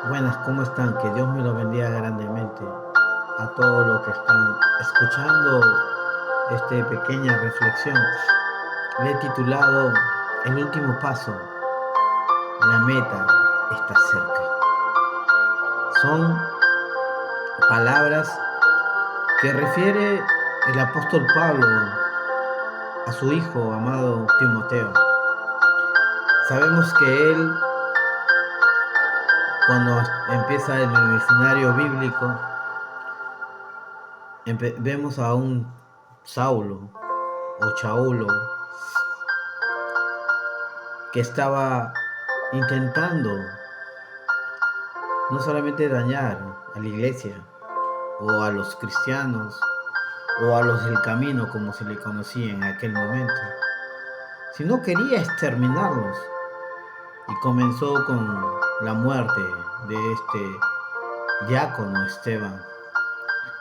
Buenas, ¿cómo están? Que Dios me los bendiga grandemente a todos los que están escuchando esta pequeña reflexión. Le he titulado El último paso, la meta está cerca. Son palabras que refiere el apóstol Pablo a su hijo amado Timoteo. Sabemos que él, cuando empieza en el escenario bíblico, vemos a un Saulo o Chaulo que estaba intentando no solamente dañar a la iglesia o a los cristianos o a los del camino como se le conocía en aquel momento, sino quería exterminarlos y comenzó con la muerte de este diácono Esteban,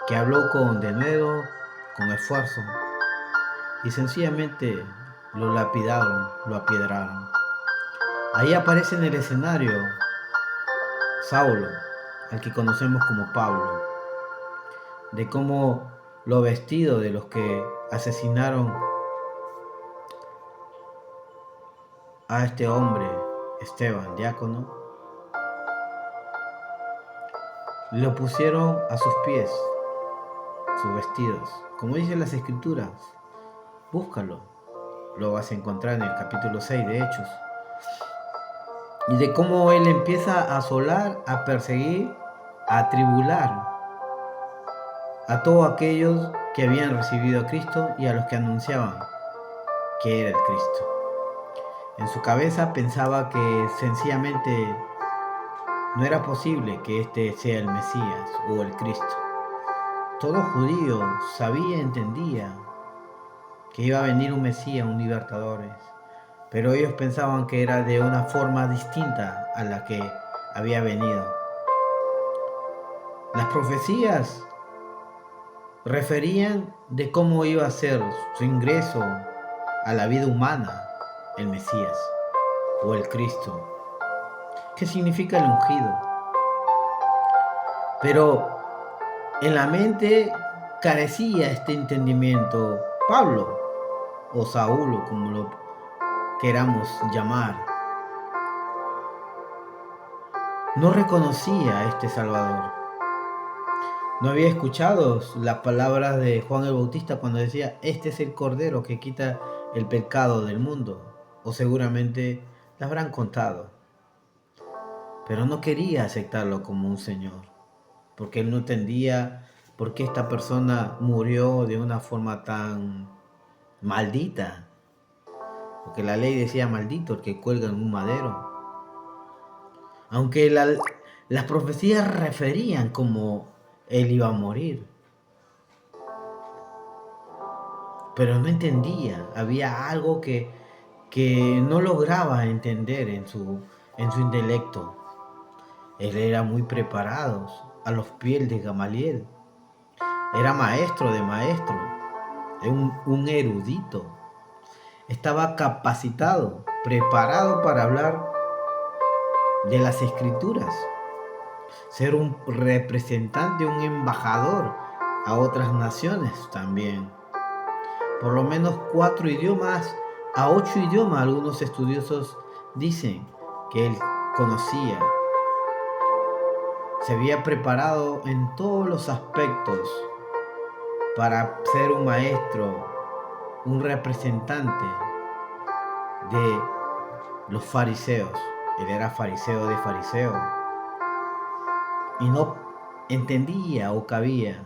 que habló con denuedo, con esfuerzo y sencillamente lo lapidaron, lo apiedraron. Ahí aparece en el escenario Saulo, al que conocemos como Pablo, de cómo lo vestido de los que asesinaron a este hombre, Esteban, diácono, lo pusieron a sus pies, sus vestidos. Como dicen las escrituras, búscalo, lo vas a encontrar en el capítulo 6 de Hechos. Y de cómo él empieza a asolar, a perseguir, a atribular a todos aquellos que habían recibido a Cristo y a los que anunciaban que era el Cristo. En su cabeza pensaba que sencillamente no era posible que este sea el Mesías o el Cristo. Todo judío sabía, entendía que iba a venir un Mesías, un libertador, pero ellos pensaban que era de una forma distinta a la que había venido. Las profecías referían de cómo iba a ser su ingreso a la vida humana, el Mesías o el Cristo. ¿Qué significa el ungido? Pero en la mente carecía este entendimiento Pablo o Saulo, como lo queramos llamar. No reconocía a este Salvador. No había escuchado las palabras de Juan el Bautista cuando decía, este es el Cordero que quita el pecado del mundo. O seguramente le habrán contado. Pero no quería aceptarlo como un Señor, porque él no entendía por qué esta persona murió de una forma tan maldita. Porque la ley decía maldito el que cuelga en un madero. Aunque las profecías referían como él iba a morir. Pero no entendía, había algo que no lograba entender en su intelecto. Él era muy preparado, a los pies de Gamaliel. Era maestro de maestro, un erudito. Estaba capacitado, preparado para hablar de las escrituras, ser un representante, un embajador a otras naciones también. Por lo menos 4 idiomas, a 8 idiomas, algunos estudiosos dicen que él conocía. Se había preparado en todos los aspectos para ser un maestro, un representante de los fariseos. Él era fariseo de fariseos y no entendía o cabía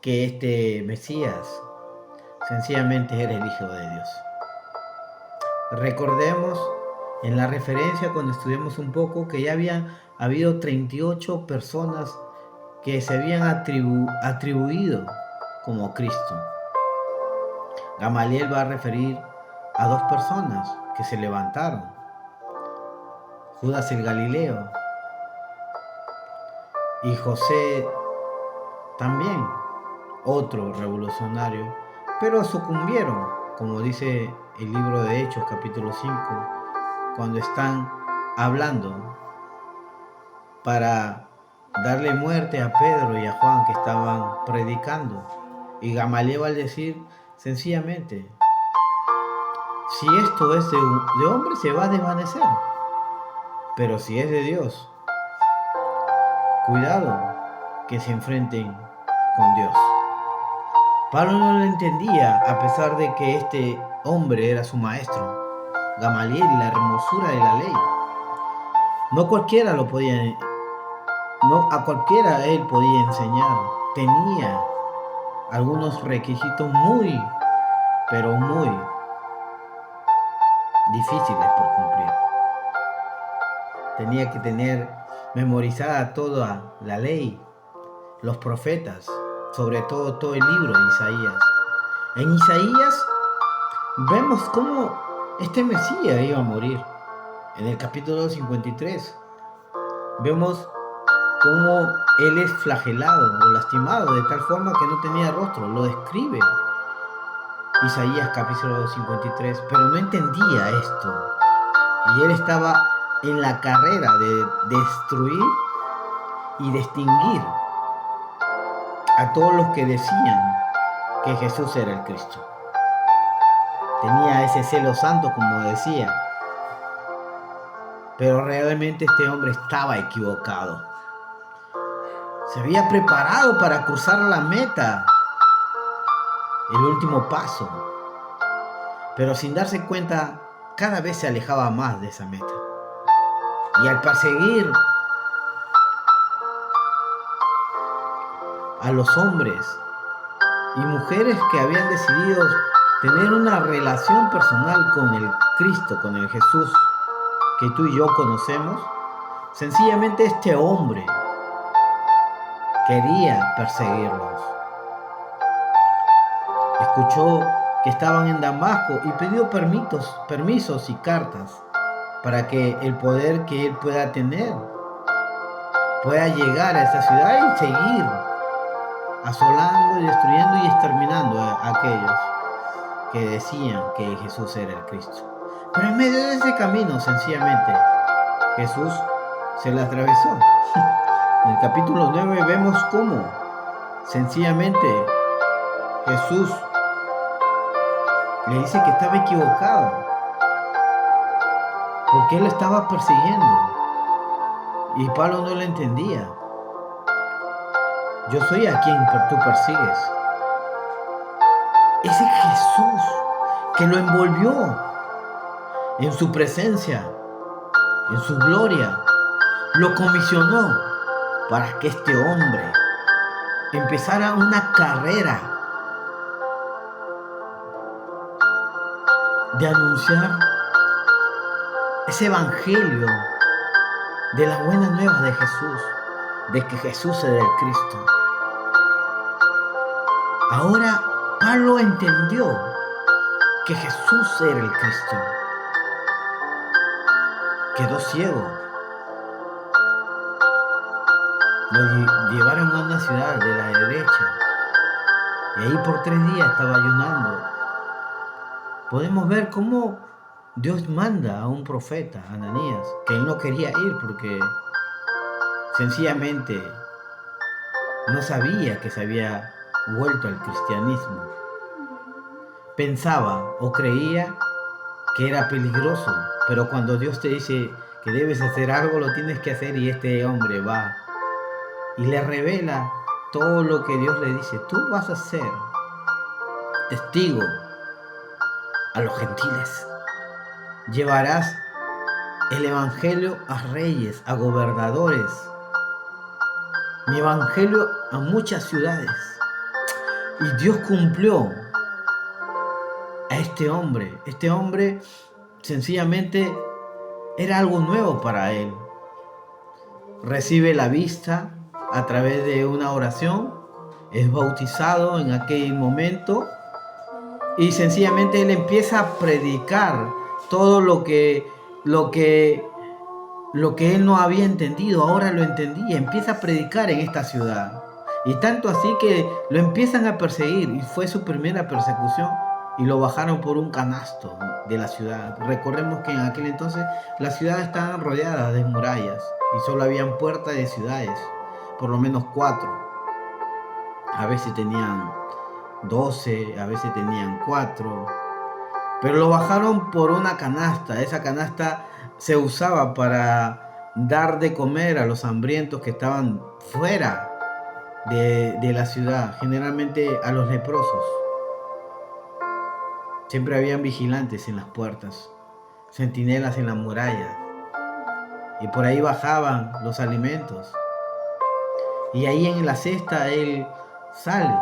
que este Mesías sencillamente era el Hijo de Dios. Recordemos en la referencia cuando estudiamos un poco que ya habían habido 38 personas que se habían atribuido como Cristo. Gamaliel va a referir a 2 personas que se levantaron. Judas el Galileo y José también, otro revolucionario, pero sucumbieron, como dice el libro de Hechos capítulo 5, cuando están hablando para darle muerte a Pedro y a Juan que estaban predicando. Y Gamaliel va a decir sencillamente, si esto es de hombre se va a desvanecer, pero si es de Dios, cuidado que se enfrenten con Dios. Pablo no lo entendía a pesar de que este hombre era su maestro. Gamaliel, la hermosura de la ley. No cualquiera lo podía, no a cualquiera él podía enseñar. Tenía algunos requisitos muy, pero muy difíciles por cumplir. Tenía que tener memorizada toda la ley, los profetas, sobre todo el libro de Isaías. En Isaías vemos cómo este Mesías iba a morir. En el capítulo 53 vemos cómo él es flagelado o lastimado de tal forma que no tenía rostro. Lo describe Isaías capítulo 53, pero no entendía esto. Y él estaba en la carrera de destruir y de extinguir a todos los que decían que Jesús era el Cristo. Tenía ese celo santo, como decía, pero realmente este hombre estaba equivocado. Se había preparado para cruzar la meta, el último paso, pero sin darse cuenta cada vez se alejaba más de esa meta. Y al perseguir a los hombres y mujeres que habían decidido tener una relación personal con el Cristo, con el Jesús que tú y yo conocemos, sencillamente este hombre quería perseguirlos. Escuchó que estaban en Damasco y pidió permisos y cartas para que el poder que él pueda tener pueda llegar a esa ciudad y seguir asolando y destruyendo y exterminando a aquellos que decían que Jesús era el Cristo. Pero en medio de ese camino, sencillamente, Jesús se le atravesó. En el capítulo 9 vemos cómo, sencillamente, Jesús le dice que estaba equivocado, porque él lo estaba persiguiendo. Y Pablo no lo entendía. Yo soy a quien tú persigues. Ese Jesús que lo envolvió en su presencia, en su gloria, lo comisionó para que este hombre empezara una carrera de anunciar ese evangelio de las buenas nuevas de Jesús, de que Jesús era el Cristo. Ahora Pablo entendió que Jesús era el Cristo. Quedó ciego. Lo llevaron a una ciudad de la derecha y ahí por 3 días estaba ayunando. Podemos ver cómo Dios manda a un profeta, Ananías, que él no quería ir porque sencillamente no sabía que se había vuelto al cristianismo. Pensaba o creía que era peligroso, pero cuando Dios te dice que debes hacer algo, lo tienes que hacer, y este hombre va y le revela todo lo que Dios le dice. Tú vas a ser testigo a los gentiles. Llevarás el evangelio a reyes, a gobernadores. Mi evangelio a muchas ciudades. Y Dios cumplió a este hombre. Este hombre sencillamente era algo nuevo para él. Recibe la vista a través de una oración. Es bautizado en aquel momento. Y sencillamente él empieza a predicar todo lo que él no había entendido. Ahora lo entendía. Empieza a predicar en esta ciudad. Y tanto así que lo empiezan a perseguir. Y fue su primera persecución. Y lo bajaron por un canasto de la ciudad. Recordemos que en aquel entonces las ciudades estaban rodeadas de murallas. y solo habían puertas de ciudades, por lo menos 4. A veces tenían 12, a veces tenían 4, pero lo bajaron por una canasta. Esa canasta se usaba para dar de comer a los hambrientos que estaban fuera de la ciudad, generalmente a los leprosos. Siempre habían vigilantes en las puertas, centinelas en las murallas, y por ahí bajaban los alimentos. Y ahí en la cesta él sale,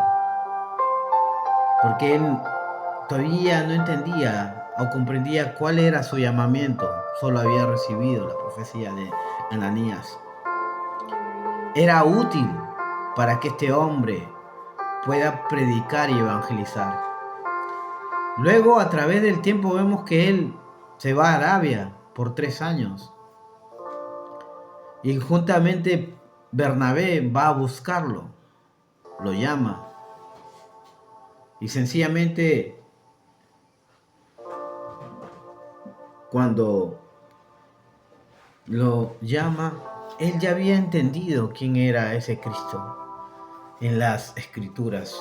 porque él todavía no entendía o comprendía cuál era su llamamiento. Solo había recibido la profecía de Ananías. Era útil para que este hombre pueda predicar y evangelizar. Luego, a través del tiempo, vemos que él se va a Arabia por 3 años. Y juntamente Bernabé va a buscarlo, lo llama. Y sencillamente, cuando lo llama, él ya había entendido quién era ese Cristo en las Escrituras.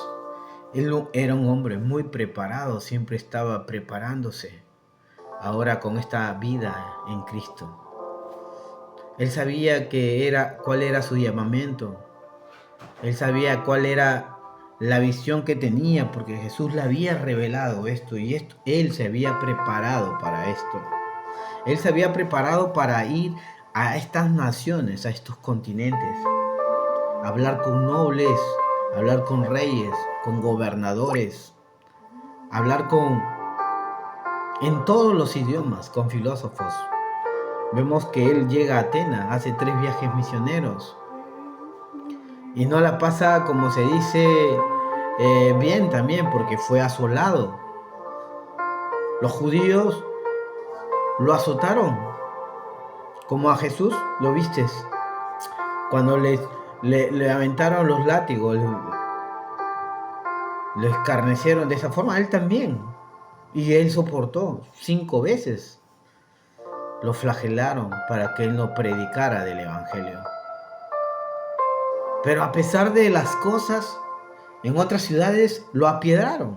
Él era un hombre muy preparado, siempre estaba preparándose. Ahora con esta vida en Cristo. Él sabía cuál era su llamamiento. Él sabía cuál era la visión que tenía, porque Jesús le había revelado esto y él se había preparado para esto. Él se había preparado para ir a estas naciones, a estos continentes, hablar con nobles, hablar con reyes, con gobernadores, hablar en todos los idiomas, con filósofos. Vemos que él llega a Atenas, hace 3 viajes misioneros y no la pasa, como se dice, bien también, porque fue asolado. Los judíos lo azotaron, como a Jesús, ¿lo vistes? Cuando le aventaron los látigos, lo escarnecieron de esa forma, él también. Y él soportó 5 veces. Lo flagelaron para que él no predicara del evangelio. Pero a pesar de las cosas, en otras ciudades lo apiedraron.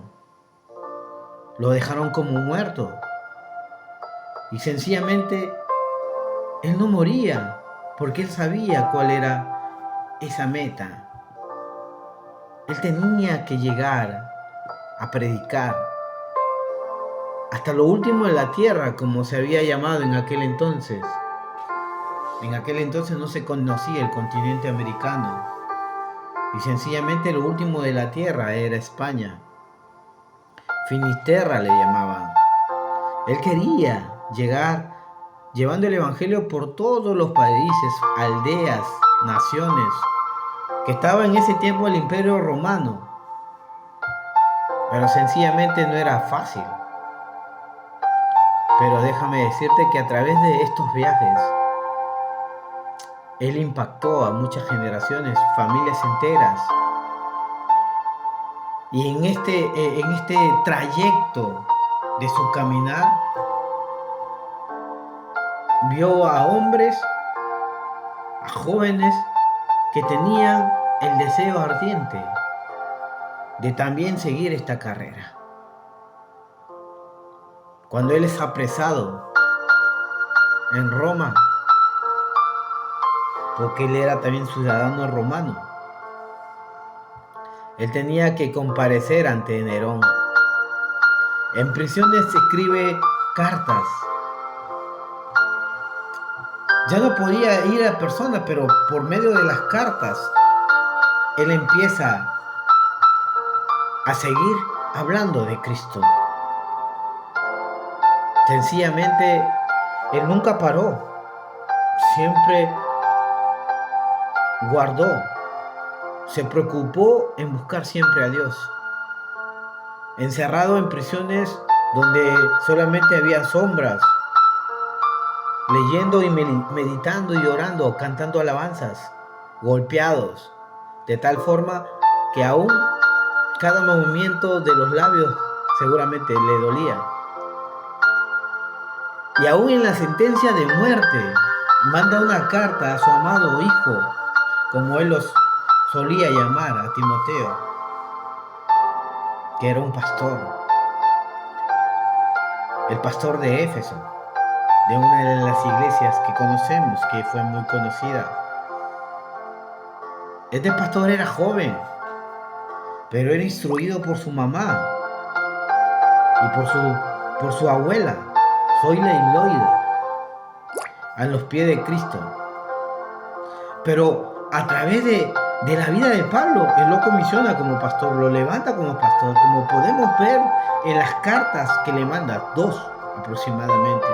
Lo dejaron como muerto. Y sencillamente él no moría, porque él sabía cuál era esa meta. Él tenía que llegar a predicar hasta lo último de la tierra, como se había llamado en aquel entonces. En aquel entonces no se conocía el continente americano. Y sencillamente lo último de la tierra era España. Finisterra le llamaban. Él quería llegar llevando el evangelio por todos los países, aldeas, naciones, que estaba en ese tiempo el Imperio Romano. Pero sencillamente no era fácil. Pero déjame decirte que a través de estos viajes, él impactó a muchas generaciones, familias enteras. Y en este trayecto de su caminar, vio a hombres, a jóvenes que tenían el deseo ardiente de también seguir esta carrera. Cuando él es apresado en Roma, porque él era también ciudadano romano, él tenía que comparecer ante Nerón. En prisiones escribe cartas. Ya no podía ir a personas, pero por medio de las cartas, él empieza a seguir hablando de Cristo. Sencillamente, él nunca paró. Siempre guardó. Se preocupó en buscar siempre a Dios. Encerrado en prisiones donde solamente había sombras, leyendo y meditando y orando, cantando alabanzas, golpeados, de tal forma que aún cada movimiento de los labios seguramente le dolía. Y aún en la sentencia de muerte, manda una carta a su amado hijo, como él los solía llamar a Timoteo, que era un pastor, el pastor de Éfeso, de una de las iglesias que conocemos, que fue muy conocida. Este pastor era joven, pero era instruido por su mamá y por su abuela, Zoila y Loida, a los pies de Cristo. Pero a través de la vida de Pablo, él lo comisiona como pastor, lo levanta como pastor, como podemos ver en las cartas que le manda, 2 aproximadamente.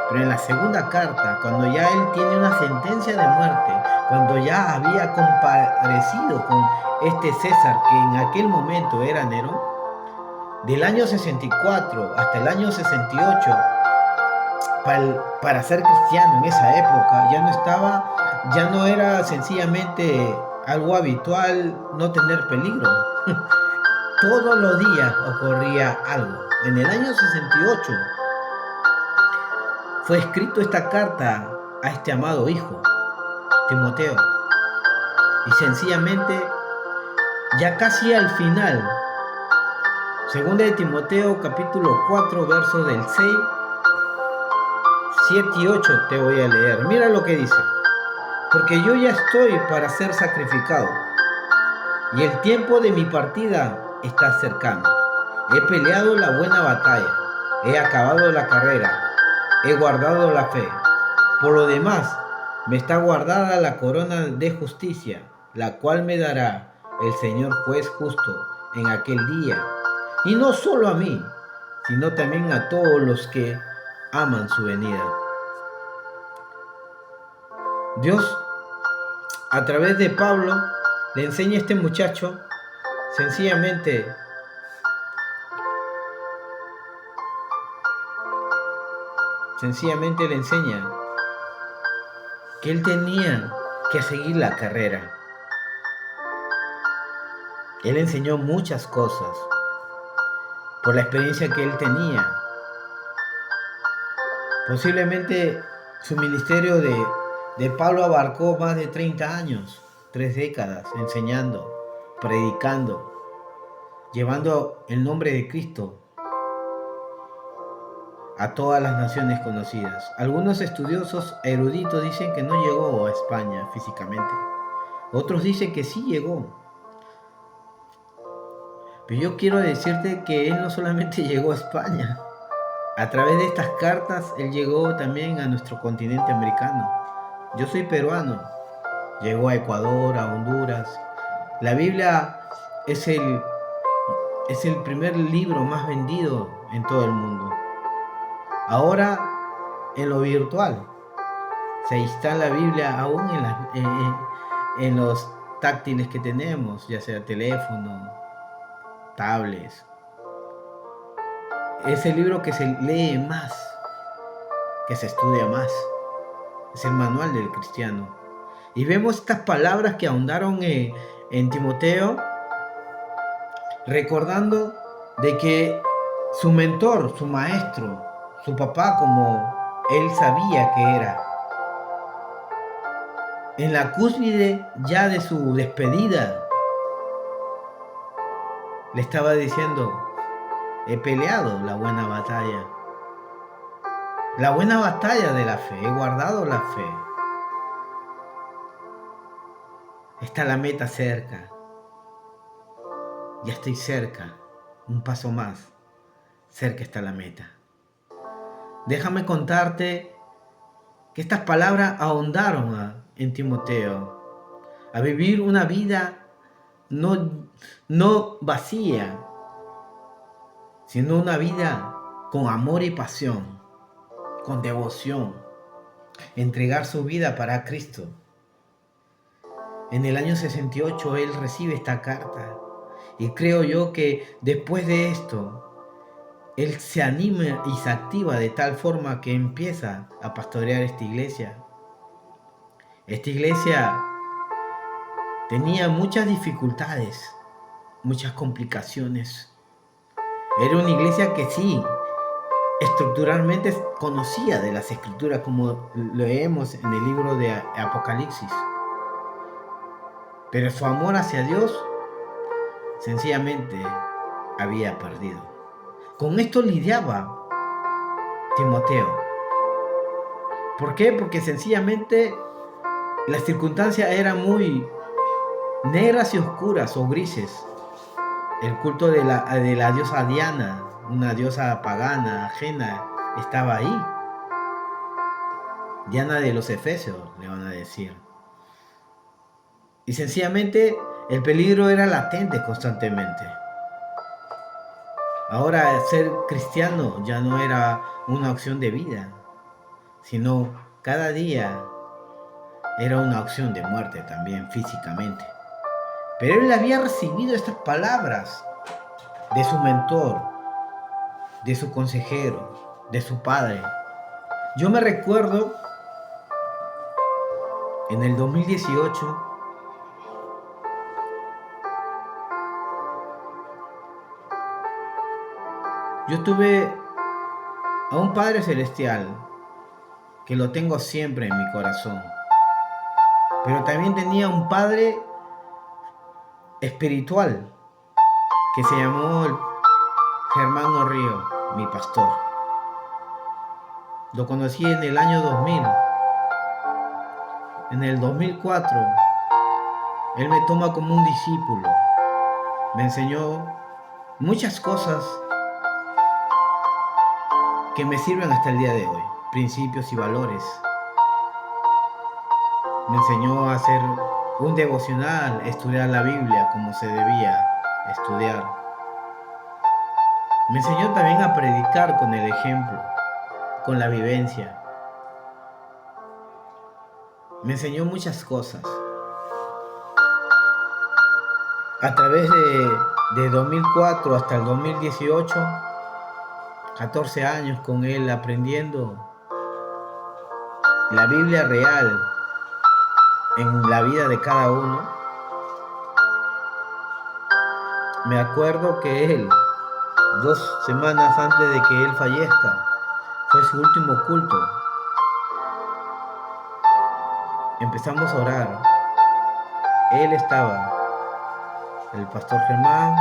Pero en la segunda carta, cuando ya él tiene una sentencia de muerte, cuando ya había comparecido con este César, que en aquel momento era Nerón, del año 64 hasta el año 68, para ser cristiano en esa época ya no era sencillamente algo habitual no tener peligro. Todos los días ocurría algo. En el año 68 fue escrito esta carta a este amado hijo, Timoteo. Y sencillamente, ya casi al final, segunda de Timoteo capítulo 4, versos del 6, 7 y 8 te voy a leer. Mira lo que dice. Porque yo ya estoy para ser sacrificado, y el tiempo de mi partida está cercano. He peleado la buena batalla, he acabado la carrera, he guardado la fe. Por lo demás, me está guardada la corona de justicia, la cual me dará el Señor juez justo en aquel día. Y no solo a mí, sino también a todos los que aman su venida. Dios, a través de Pablo, le enseña a este muchacho, sencillamente, le enseña que él tenía que seguir la carrera. Él enseñó muchas cosas por la experiencia que él tenía. Posiblemente su ministerio de Pablo abarcó más de 30 años, 3 décadas, enseñando, predicando, llevando el nombre de Cristo a todas las naciones conocidas. Algunos estudiosos eruditos dicen que no llegó a España físicamente. Otros dicen que sí llegó. Pero yo quiero decirte que él no solamente llegó a España. A través de estas cartas, él llegó también a nuestro continente americano. Yo soy peruano. Llegó a Ecuador, a Honduras. La Biblia es el primer libro más vendido en todo el mundo. Ahora, en lo virtual, se instala la Biblia aún en los táctiles que tenemos, ya sea teléfono, tablets. Es el libro que se lee más, que se estudia más. Es el manual del cristiano. Y vemos estas palabras que ahondaron en Timoteo, recordando de que su mentor, su maestro, su papá, como él sabía que era, en la cúspide ya de su despedida, le estaba diciendo: he peleado la buena batalla de la fe, he guardado la fe. Está la meta cerca, ya estoy cerca, un paso más, cerca está la meta. Déjame contarte que estas palabras ahondaron en Timoteo a vivir una vida no vacía, sino una vida con amor y pasión, con devoción, entregar su vida para Cristo. En el año 68 él recibe esta carta, y creo yo que después de esto él se anima y se activa de tal forma que empieza a pastorear esta iglesia. Esta iglesia tenía muchas dificultades, muchas complicaciones. Era una iglesia que sí, estructuralmente conocía de las escrituras, como leemos en el libro de Apocalipsis. Pero su amor hacia Dios sencillamente había perdido. Con esto lidiaba Timoteo. ¿Por qué? Porque sencillamente las circunstancias eran muy negras y oscuras o grises. El culto de la diosa Diana, una diosa pagana, ajena, estaba ahí. Diana de los Efesios, le van a decir. Y sencillamente el peligro era latente constantemente. Ahora ser cristiano ya no era una opción de vida, sino cada día era una opción de muerte también físicamente. Pero él había recibido estas palabras de su mentor, de su consejero, de su padre. Yo me recuerdo en el 2018, yo tuve a un Padre Celestial que lo tengo siempre en mi corazón. Pero también tenía un Padre espiritual que se llamó Germán Orrío, mi pastor. Lo conocí en el año 2000. En el 2004, él me toma como un discípulo. Me enseñó muchas cosas que me sirven hasta el día de hoy, principios y valores. Me enseñó a hacer un devocional, estudiar la Biblia como se debía estudiar. Me enseñó también a predicar con el ejemplo, con la vivencia. Me enseñó muchas cosas. A través de 2004 hasta el 2018, 14 años con él aprendiendo la Biblia real en la vida de cada uno. Me acuerdo que él, 2 semanas antes de que él fallezca, fue su último culto. Empezamos a orar. Él estaba, el pastor Germán,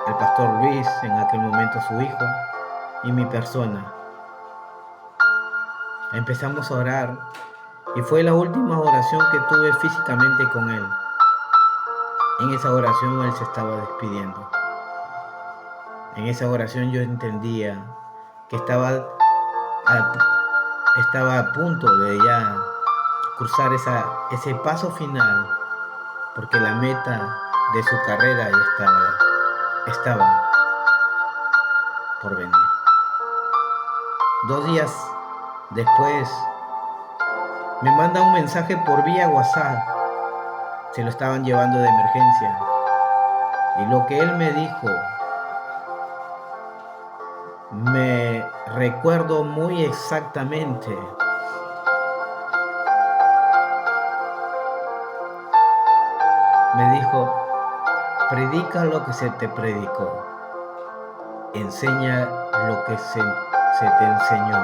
el pastor Luis, en aquel momento su hijo, y mi persona. Empezamos a orar y fue la última oración que tuve físicamente con él. En esa oración él se estaba despidiendo. En esa oración yo entendía que estaba a punto de ya cruzar ese paso final, porque la meta de su carrera ya estaba por venir. 2 días después me manda un mensaje por vía WhatsApp. Se lo estaban llevando de emergencia. Y lo que él me dijo, me recuerdo muy exactamente. Me dijo: predica lo que se te predicó. Enseña lo que se te enseñó.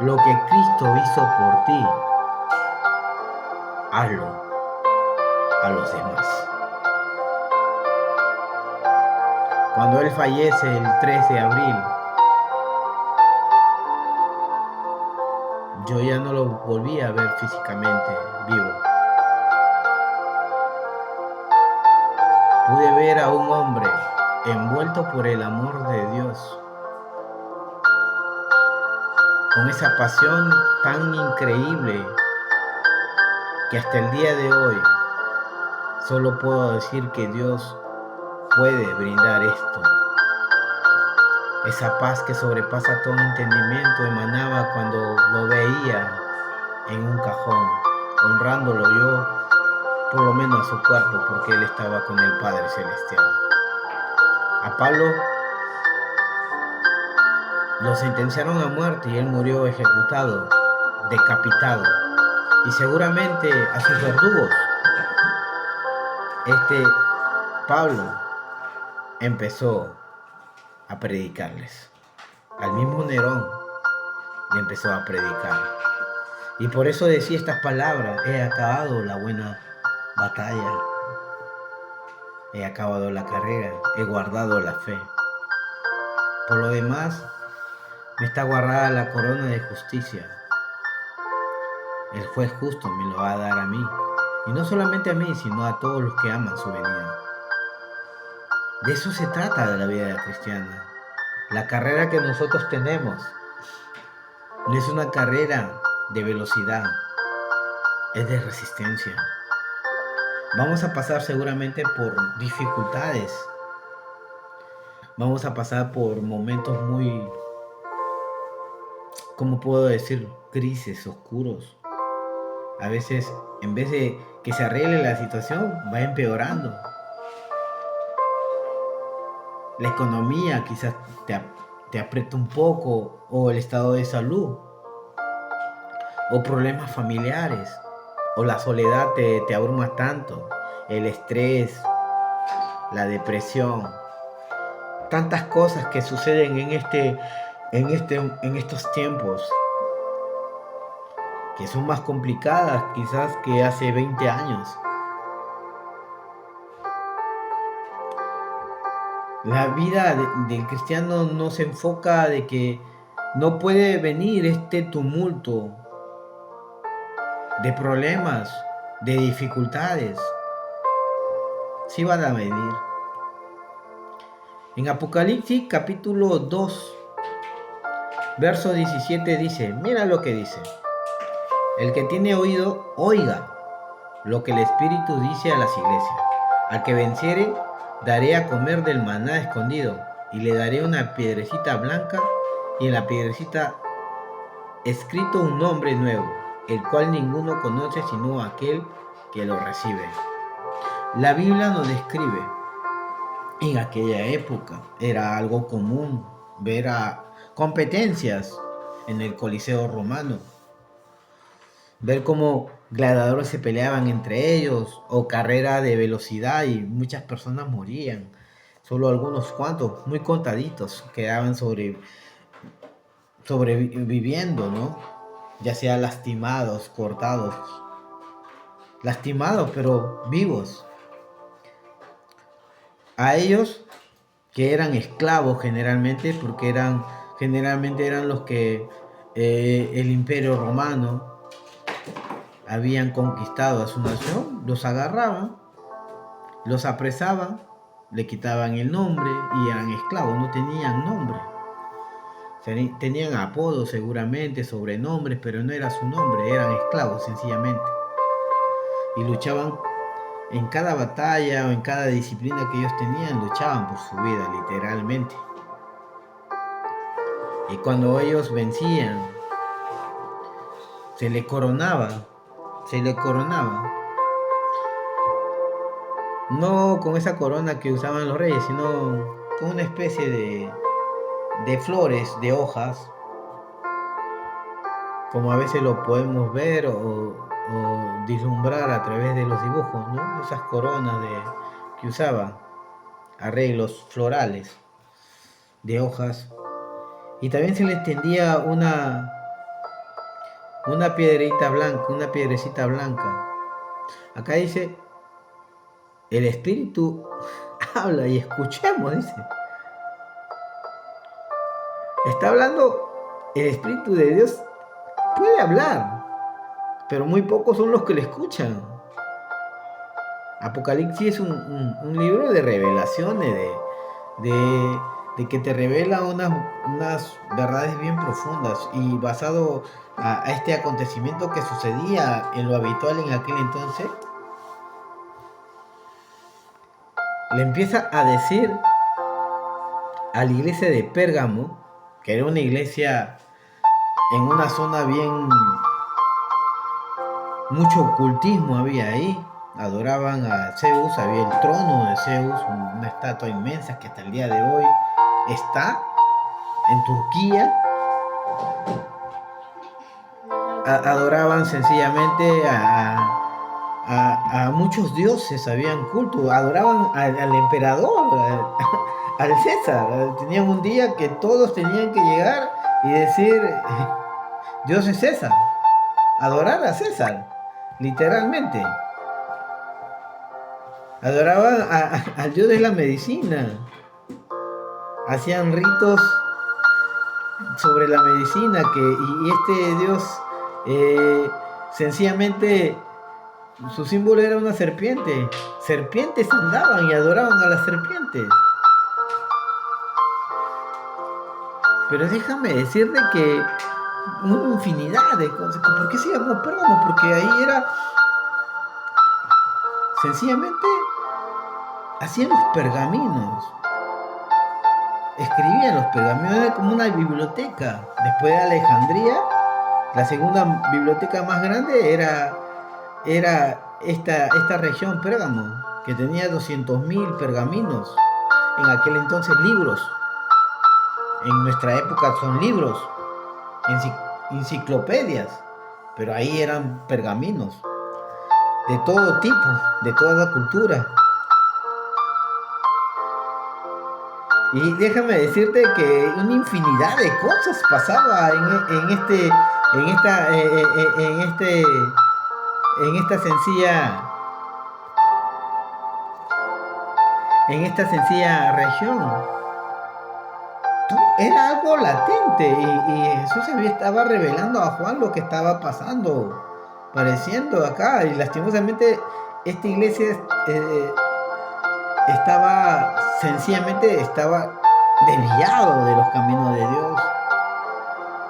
Lo que Cristo hizo por ti, hazlo a los demás. Cuando él fallece el 3 de abril, yo ya no lo volví a ver físicamente vivo. Pude ver a un hombre envuelto por el amor de Dios, con esa pasión tan increíble que hasta el día de hoy solo puedo decir que Dios puede brindar esto. Esa paz que sobrepasa todo entendimiento emanaba cuando lo veía en un cajón, honrándolo yo, por lo menos a su cuerpo, porque él estaba con el Padre Celestial. A Pablo lo sentenciaron a muerte y él murió ejecutado, decapitado. Y seguramente a sus verdugos, Pablo empezó a predicarles. al mismo Nerón, le empezó a predicar. Y por eso decía estas palabras: he acabado la buena batalla, he acabado la carrera, he guardado la fe. Por lo demás, me está guardada la corona de justicia. El juez justo me lo va a dar a mí. Y no solamente a mí, sino a todos los que aman su venida. De eso se trata de la vida cristiana. La carrera que nosotros tenemos no es una carrera de velocidad, es de resistencia. Vamos a pasar seguramente por dificultades. Vamos a pasar por momentos muy, ¿cómo puedo decir? Crisis, oscuros. A veces, en vez de que se arregle la situación, va empeorando. La economía quizás te aprieta un poco, o el estado de salud, o problemas familiares, o la soledad te abruma tanto, el estrés, la depresión, tantas cosas que suceden en estos tiempos, que son más complicadas quizás que hace 20 años. La vida del cristiano no se enfoca de que no puede venir este tumulto de problemas, de dificultades. Sí van a venir. En Apocalipsis capítulo 2, verso 17 dice, mira lo que dice: el que tiene oído, oiga lo que el Espíritu dice a las iglesias. Al que venciere, daré a comer del maná escondido, y le daré una piedrecita blanca, y en la piedrecita escrito un nombre nuevo, el cual ninguno conoce sino aquel que lo recibe. La Biblia nos describe, en aquella época era algo común ver a competencias en el Coliseo romano, ver cómo gladiadores se peleaban entre ellos, o carrera de velocidad, y muchas personas morían. Solo algunos cuantos, muy contaditos, quedaban sobreviviendo, ¿no? Ya sea lastimados, cortados, lastimados pero vivos. A ellos que eran esclavos generalmente, porque generalmente eran los que el Imperio Romano habían conquistado a su nación, los agarraban, los apresaban, le quitaban el nombre y eran esclavos, no tenían nombre. Tenían apodos seguramente, sobrenombres, pero no era su nombre, eran esclavos sencillamente. Y luchaban en cada batalla o en cada disciplina que ellos tenían, luchaban por su vida literalmente. Y cuando ellos vencían, se le coronaba, no con esa corona que usaban los reyes, sino con una especie de flores, de hojas, como a veces lo podemos ver o vislumbrar a través de los dibujos, ¿no? Esas coronas que usaban, arreglos florales de hojas. Y también se les tendía una piedrecita blanca. Acá dice, el Espíritu habla y escuchemos, dice. Está hablando, el Espíritu de Dios puede hablar, pero muy pocos son los que le escuchan. Apocalipsis es un libro de revelaciones, de que te revela unas verdades bien profundas, y basado a este acontecimiento que sucedía en lo habitual en aquel entonces, le empieza a decir a la iglesia de Pérgamo, que era una iglesia en una zona bien, mucho ocultismo había ahí, adoraban a Zeus, había el trono de Zeus, una estatua inmensa que hasta el día de hoy está en Turquía. Adoraban sencillamente a muchos dioses, habían culto, adoraban al emperador, al César. Tenían un día que todos tenían que llegar y decir, Dios es César, adorar a César, literalmente. Adoraban al Dios de la medicina, hacían ritos sobre la medicina y este Dios sencillamente su símbolo era una serpiente. Serpientes andaban y adoraban a las serpientes. Pero déjame decirte que una infinidad de cosas. ¿Por qué se llamó Pérgamo? Porque ahí era sencillamente hacían los pergaminos. Escribían los pergaminos, era como una biblioteca. Después de Alejandría, la segunda biblioteca más grande era esta región Pérgamo, que tenía 200.000 pergaminos. En aquel entonces libros. En nuestra época son libros, enciclopedias, pero ahí eran pergaminos de todo tipo, de toda la cultura. Y déjame decirte que una infinidad de cosas pasaba en esta sencilla región. Era algo latente y Jesús estaba revelando a Juan lo que estaba pasando, pareciendo acá, y lastimosamente esta iglesia estaba desviado de los caminos de Dios,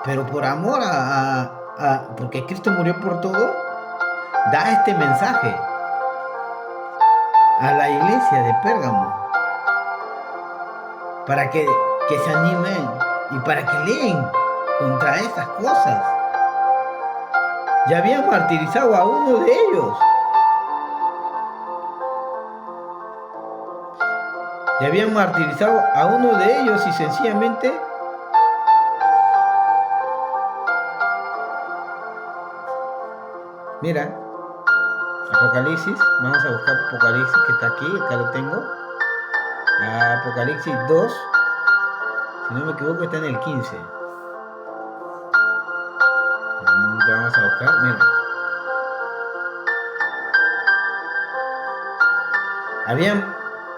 pero por amor porque Cristo murió por todo, da este mensaje a la iglesia de Pérgamo para que se animen y para que leen contra estas cosas. Ya habían martirizado a uno de ellos. Ya habían martirizado a uno de ellos y sencillamente mira, Apocalipsis, vamos a buscar Apocalipsis que está aquí, acá lo tengo. Apocalipsis 2, si no me equivoco está en el 15. Vamos a buscar, mira.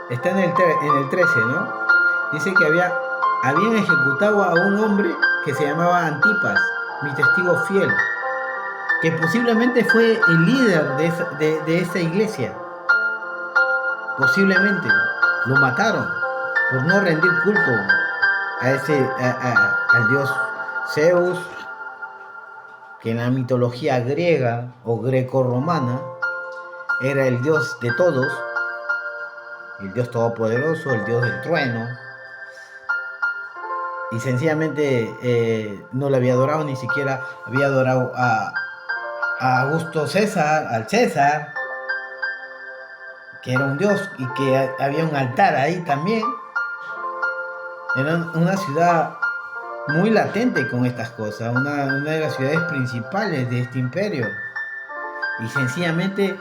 Está en el 13, ¿no? Dice que habían ejecutado a un hombre que se llamaba Antipas, mi testigo fiel, que posiblemente fue el líder de esa iglesia. Posiblemente lo mataron por no rendir culto al dios Zeus, que en la mitología griega o greco-romana era el dios de todos, el dios todopoderoso, el dios del trueno, y sencillamente no le había adorado, ni siquiera había adorado a Augusto César, al César, que era un dios y que había un altar ahí también. Era una ciudad muy latente con estas cosas, una de las ciudades principales de este imperio. Y sencillamente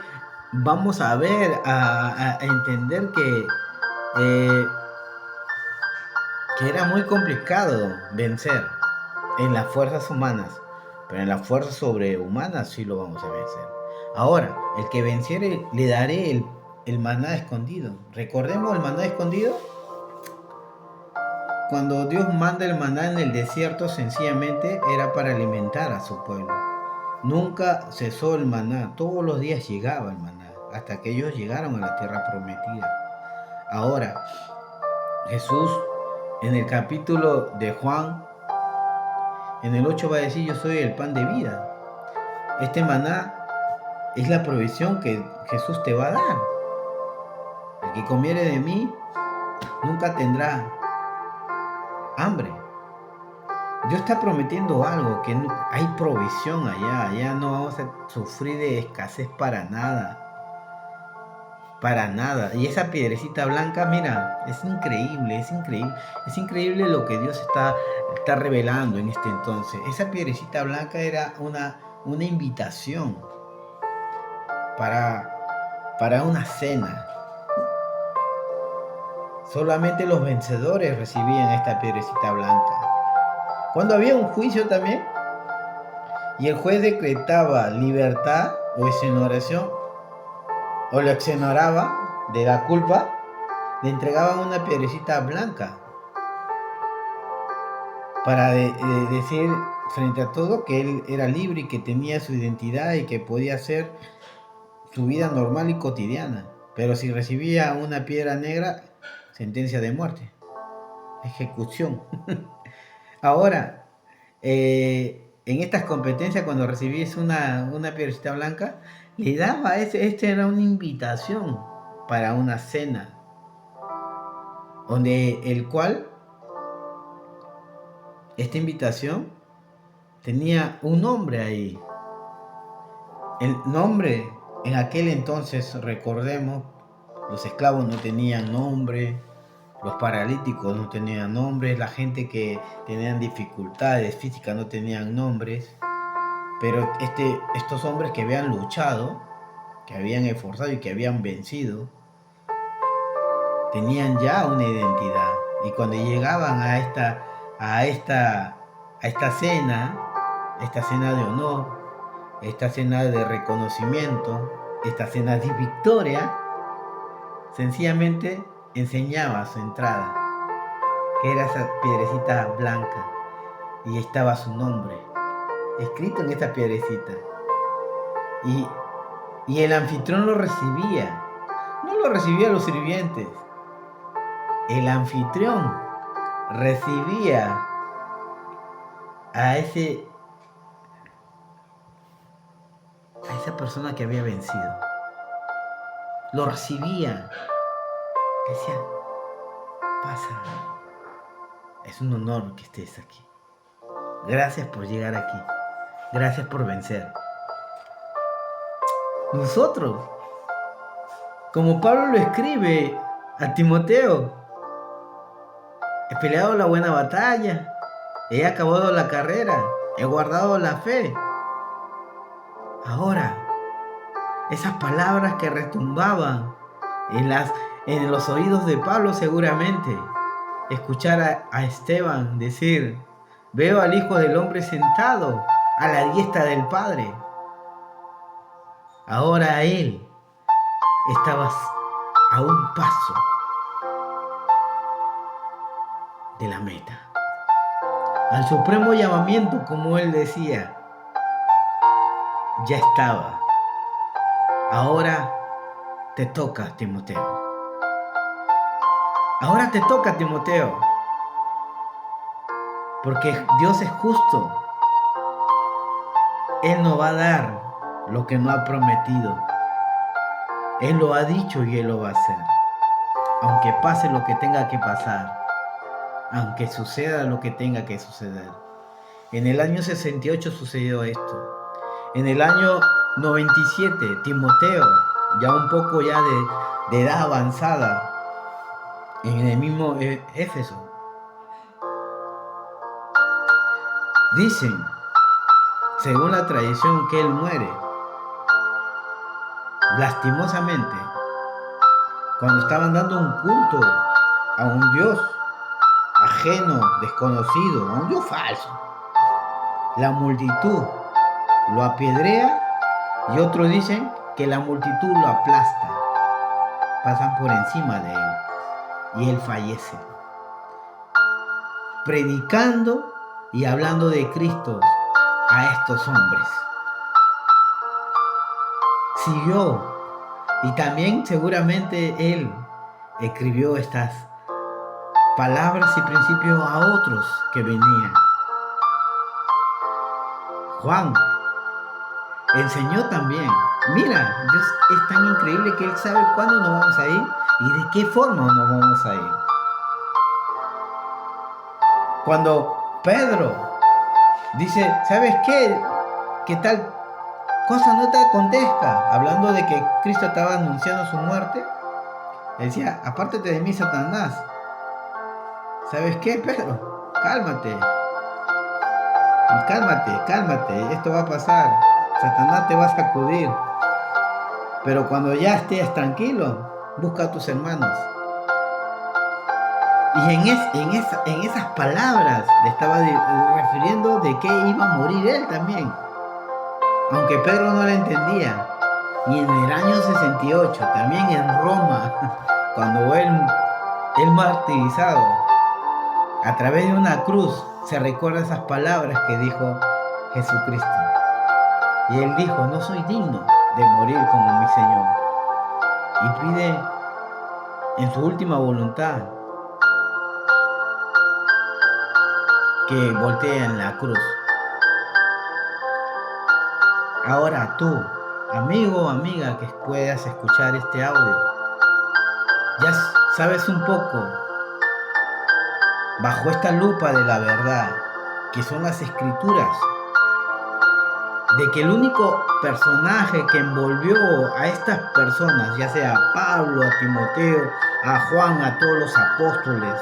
vamos a ver, a entender que era muy complicado vencer en las fuerzas humanas, pero en las fuerzas sobrehumanas sí lo vamos a vencer. Ahora, el que venciere le daré el maná escondido. Recordemos el maná escondido. Cuando Dios manda el maná en el desierto, sencillamente era para alimentar a su pueblo. Nunca cesó el maná, todos los días llegaba el maná, hasta que ellos llegaron a la tierra prometida. Ahora, Jesús en el capítulo de Juan, en el 8 va a decir, yo soy el pan de vida. Este maná es la provisión que Jesús te va a dar. El que comiere de mí nunca tendrá hambre. Dios está prometiendo algo, que hay provisión allá no vamos a sufrir de escasez para nada. Para nada. Y esa piedrecita blanca, mira, es increíble lo que Dios está revelando en este entonces. Esa piedrecita blanca era una invitación para una cena. Solamente los vencedores recibían esta piedrecita blanca. Cuando había un juicio también, y el juez decretaba libertad o exoneración, o lo exoneraba de la culpa, le entregaban una piedrecita blanca para decir frente a todo que él era libre y que tenía su identidad y que podía hacer su vida normal y cotidiana. Pero si recibía una piedra negra, sentencia de muerte, ejecución. Ahora, en estas competencias, cuando recibís una piedrecita blanca, le daba, este era una invitación para una cena, donde el cual, esta invitación tenía un nombre ahí. El nombre, en aquel entonces, recordemos, los esclavos no tenían nombre, los paralíticos no tenían nombres, la gente que tenían dificultades físicas no tenían nombres, pero estos hombres que habían luchado, que habían esforzado y que habían vencido, tenían ya una identidad. Y cuando llegaban a esta cena de honor, esta cena de reconocimiento, esta cena de victoria, sencillamente enseñaba su entrada, que era esa piedrecita blanca, y estaba su nombre escrito en esta piedrecita. Y el anfitrión lo recibía, no lo recibían los sirvientes, el anfitrión recibía a esa persona que había vencido. Lo recibía. Decía, pasa, es un honor que estés aquí. Gracias por llegar aquí. Gracias por vencer. Nosotros, como Pablo lo escribe a Timoteo, he peleado la buena batalla, he acabado la carrera, he guardado la fe. Ahora, esas palabras que retumbaban en los oídos de Pablo, seguramente, escuchar a Esteban decir, veo al Hijo del Hombre sentado a la diestra del Padre. Ahora él estaba a un paso de la meta, al supremo llamamiento, como él decía, ya estaba. Ahora te toca, Timoteo. Ahora te toca, Timoteo. Porque Dios es justo. Él no va a dar lo que no ha prometido. Él lo ha dicho y Él lo va a hacer. Aunque pase lo que tenga que pasar. Aunque suceda lo que tenga que suceder. En el año 68 sucedió esto. En el año 97, Timoteo, ya un poco ya de edad avanzada, en el mismo Éfeso, dicen, según la tradición, que él muere lastimosamente cuando estaban dando un culto a un Dios ajeno, desconocido, a un Dios falso. La multitud lo apedrea y otros dicen que la multitud lo aplasta, pasan por encima de él y él fallece, predicando y hablando de Cristo a estos hombres. Siguió y también seguramente él escribió estas palabras y principios a otros que venían. Juan enseñó también. Mira, Dios es tan increíble que Él sabe cuándo nos vamos a ir y de qué forma nos vamos a ir. Cuando Pedro dice, ¿sabes qué? ¿Qué tal cosa no te acontezca? Hablando de que Cristo estaba anunciando su muerte. Él decía, apártate de mí, Satanás. ¿Sabes qué, Pedro? Cálmate. Cálmate. Esto va a pasar. Satanás te va a sacudir. Pero cuando ya estés tranquilo, busca a tus hermanos. Y en esas palabras le estaba refiriendo de que iba a morir él también. Aunque Pedro no lo entendía. Y en el año 68, también en Roma, cuando él martirizado, a través de una cruz, se recuerda esas palabras que dijo Jesucristo. Y él dijo, no soy digno de morir como mi Señor. Y pide en su última voluntad que voltee en la cruz. Ahora tú, amigo o amiga que puedas escuchar este audio, ya sabes un poco, bajo esta lupa de la verdad, que son las escrituras, de que el único personaje que envolvió a estas personas, ya sea a Pablo, a Timoteo, a Juan, a todos los apóstoles,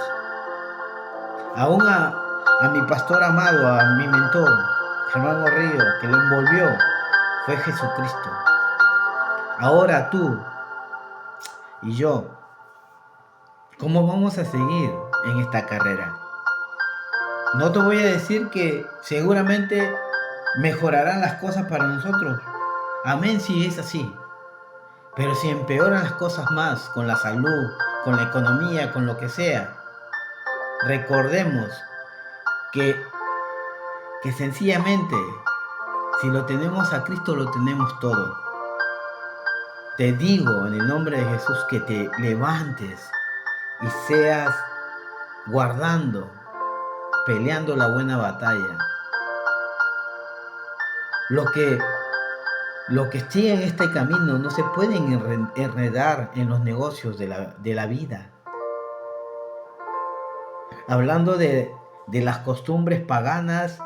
aún a mi pastor amado, a mi mentor, Germán Río, que lo envolvió, fue Jesucristo. Ahora tú y yo, ¿cómo vamos a seguir en esta carrera? No te voy a decir que seguramente mejorarán las cosas para nosotros. Amén si es así. Pero si empeoran las cosas más con la salud, con la economía, con lo que sea, recordemos que sencillamente, si lo tenemos a Cristo, lo tenemos todo. Te digo en el nombre de Jesús que te levantes y seas guardando, peleando la buena batalla. Los que siguen este camino no se pueden enredar en los negocios de la vida. Hablando de las costumbres paganas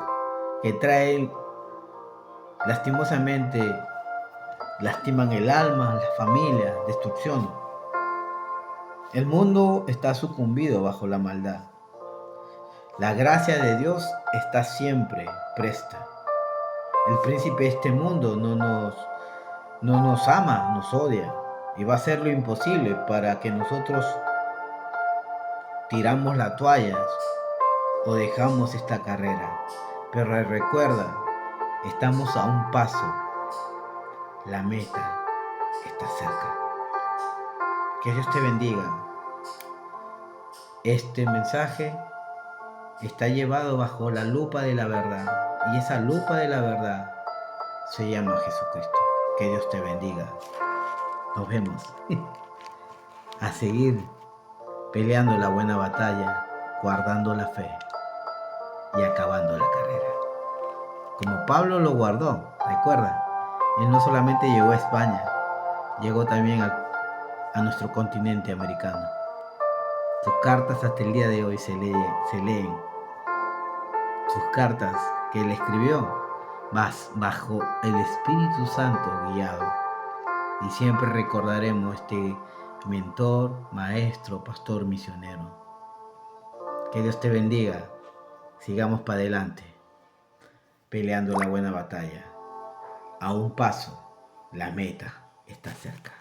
que traen, lastimosamente, lastiman el alma, la familia, destrucción. El mundo está sucumbido bajo la maldad. La gracia de Dios está siempre presta. El príncipe de este mundo no nos ama, nos odia y va a hacer lo imposible para que nosotros tiramos las toallas o dejamos esta carrera. Pero recuerda, estamos a un paso. La meta está cerca. Que Dios te bendiga. Este mensaje está llevado bajo la lupa de la verdad. Y esa lupa de la verdad se llama Jesucristo. Que Dios te bendiga. Nos vemos. A seguir peleando la buena batalla, guardando la fe y acabando la carrera. Como Pablo lo guardó, recuerda, él no solamente llegó a España, llegó también a nuestro continente americano. Sus cartas hasta el día de hoy se leen. Sus cartas que él escribió bajo el Espíritu Santo guiado. Y siempre recordaremos este mentor, maestro, pastor, misionero. Que Dios te bendiga. Sigamos para adelante, peleando la buena batalla. A un paso, la meta está cerca.